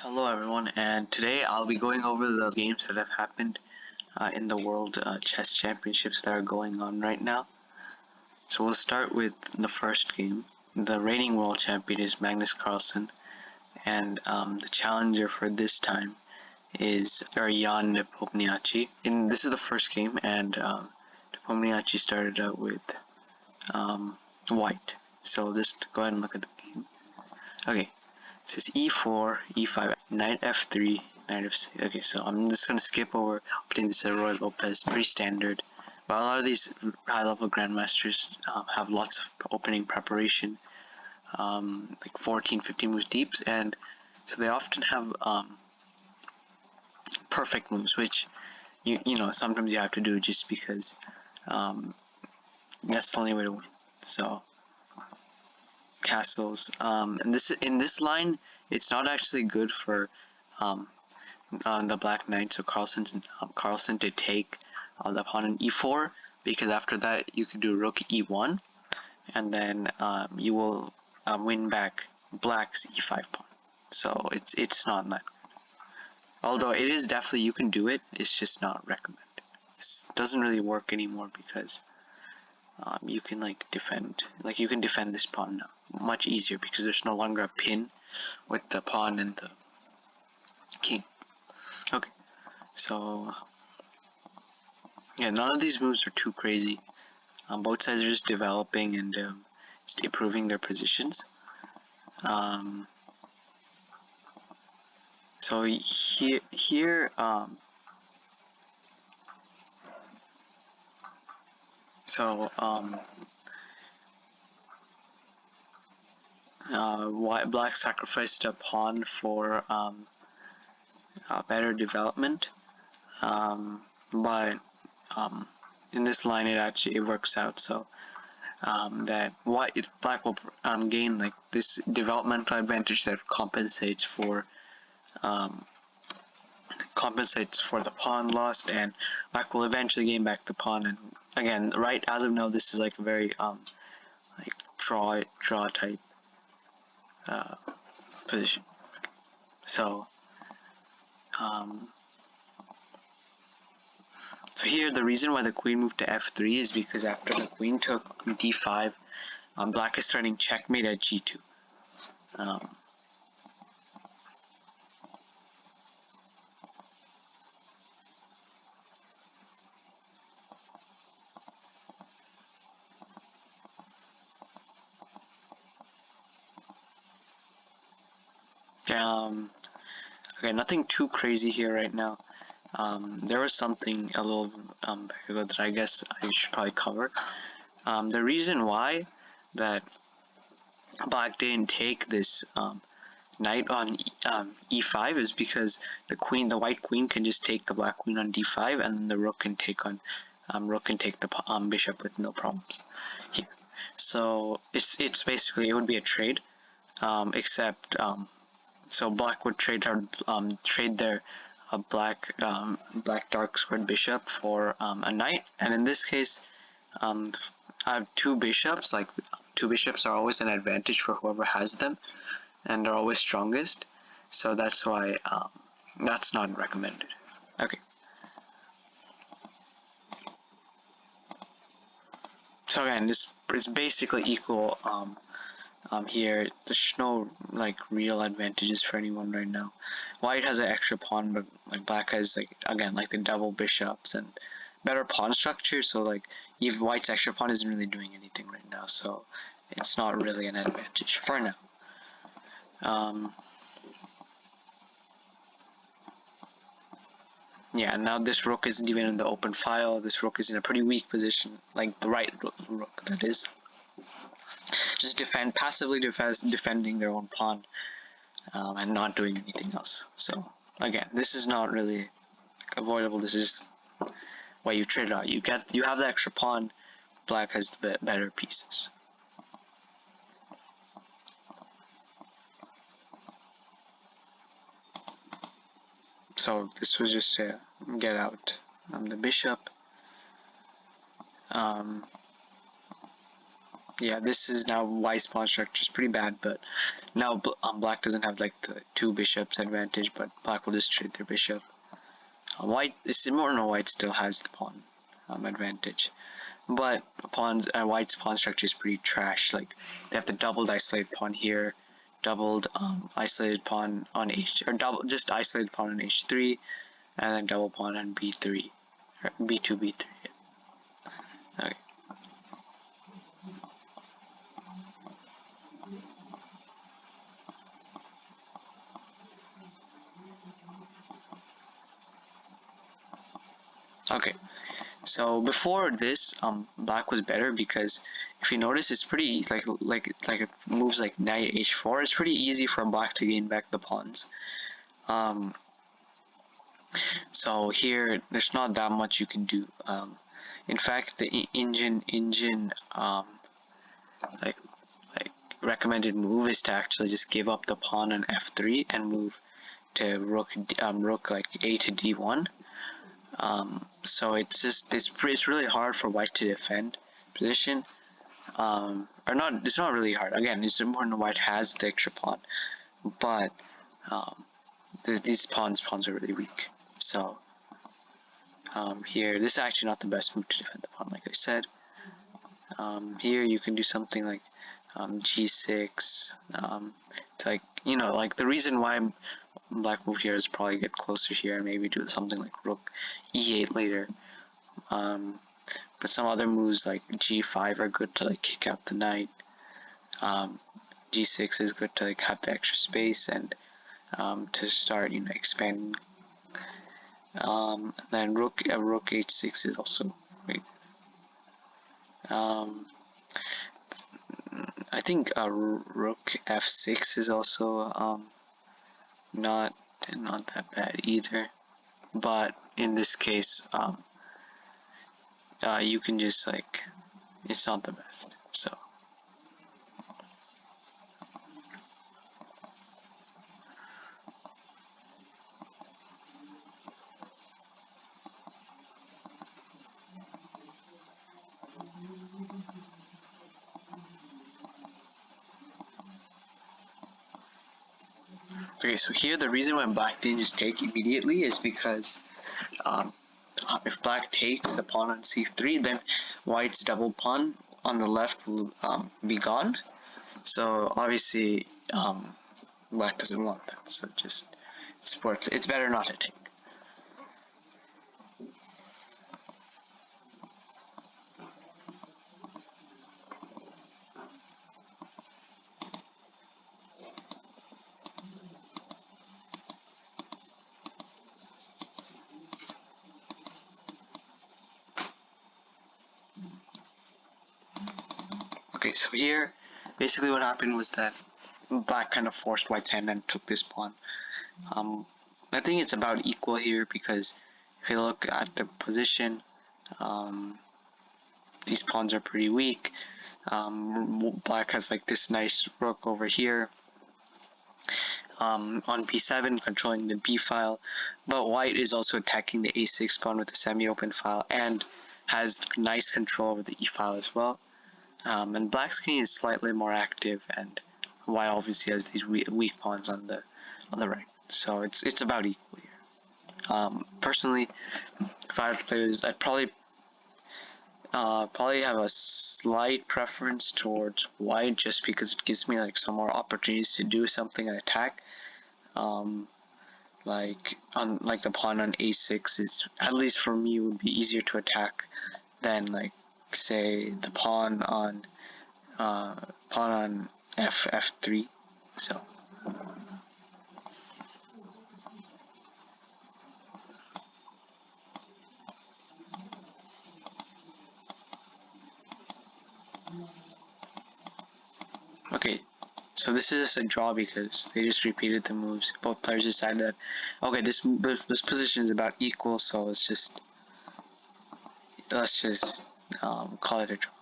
Hello everyone, and today I'll be going over the games that have happened in the World Chess Championships that are going on right now. So we'll start with the first game. The reigning world champion is Magnus Carlsen, and the challenger for this time is Jan Nepomniachtchi. And this is the first game, and Nepomniachtchi started out with white. So just go ahead and look at the game. Okay. It says e4, e5, knight f3, knight f6. Okay, so I'm just going to skip over opening this Roy Lopez, pretty standard. But a lot of these high-level grandmasters have lots of opening preparation, like 14, 15 moves deep, and so they often have perfect moves, which you know sometimes you have to do just because that's the only way to win. So castles, and this in this line, it's not actually good for the black knight, so Carlsen to take the pawn in e4, because after that you could do rook e1, and then you will win back black's e5 pawn. So it's not that good. Although it is definitely, you can do it, it's just not recommended. This doesn't really work anymore because you can you can defend this pawn now much easier because there's no longer a pin with the pawn and the king. Okay, so yeah, none of these moves are too crazy. Both sides are just developing and just improving their positions. So here black sacrificed a pawn for better development, but in this line it works out so that black will gain like this developmental advantage that compensates for the pawn lost, and black will eventually gain back the pawn. And again, right as of now, this is like a very like draw type position. So so here the reason why the queen moved to f3 is because after the queen took d5, black is threatening checkmate at g2. Okay, nothing too crazy here right now. There was something a little back ago that I guess I should probably cover. The reason why that black didn't take this knight on e5 is because the white queen can just take the black queen on d5, and then the rook can take the bishop with no problems here. So it's basically, it would be a trade, except so black would trade their black dark squared bishop for a knight, and in this case, I have two bishops. Like, two bishops are always an advantage for whoever has them, and they're always strongest. So that's why that's not recommended. Okay. So again, this is basically equal. Here there's no like real advantages for anyone right now. White has an extra pawn, but like black has like the double bishops and better pawn structure. So like even white's extra pawn isn't really doing anything right now, so it's not really an advantage for now. Yeah, now this rook isn't even in the open file. This rook is in a pretty weak position, like the right rook, that is. Just passively defending their own pawn, and not doing anything else. So again, this is not really avoidable. This is why you trade out. You have the extra pawn. Black has the better pieces. So this was just to get out the bishop. yeah, this is now white's pawn structure is pretty bad, but now black doesn't have like the two bishops advantage, but black will just trade their bishop. White is similar, no, white still has the pawn advantage, but white's pawn structure is pretty trash. Like they have the doubled isolated pawn here, doubled isolated pawn on h, or double just isolated pawn on h3, and then double pawn on b3, or b2 b3. Okay. Okay, so before this, black was better because if you notice, it's pretty like it moves like knight h4. It's pretty easy for black to gain back the pawns. So here, there's not that much you can do. In fact, the engine like like recommended move is to actually just give up the pawn on f3 and move to rook like a to d1. So it's really hard for white to defend position. Or not, it's not really hard. Again, it's important white has the extra pawn, but these pawns are really weak. So here, this is actually not the best move to defend the pawn, like I said. Here you can do something like g6, to like the reason why black move here is probably get closer here and maybe do something like rook e8 later. But some other moves like g5 are good to like kick out the knight. G6 is good to like have the extra space and to start expanding. Then rook h6 is also great. I think rook f6 is also not that bad either, but in this case you can just like, it's not the best. So okay, so here the reason why black didn't just take immediately is because if black takes the pawn on c3, then white's double pawn on the left will be gone. So obviously black doesn't want that. So just it's better not to take. Okay, so here basically what happened was that black kind of forced white's hand and took this pawn. I think it's about equal here because if you look at the position, these pawns are pretty weak. Black has like this nice rook over here on b7 controlling the b file, but white is also attacking the a6 pawn with the semi-open file and has nice control over the e file as well. And black's king is slightly more active, and white obviously has these weak pawns on the right. So it's about equal here. Personally, if I were to play this, I'd probably have a slight preference towards white just because it gives me like some more opportunities to do something and attack. Like the pawn on a6 is, at least for me, would be easier to attack than like say the pawn on f3. So okay, so this is a draw because they just repeated the moves. Both players decided that okay, this position is about equal, so let's just call it a draw.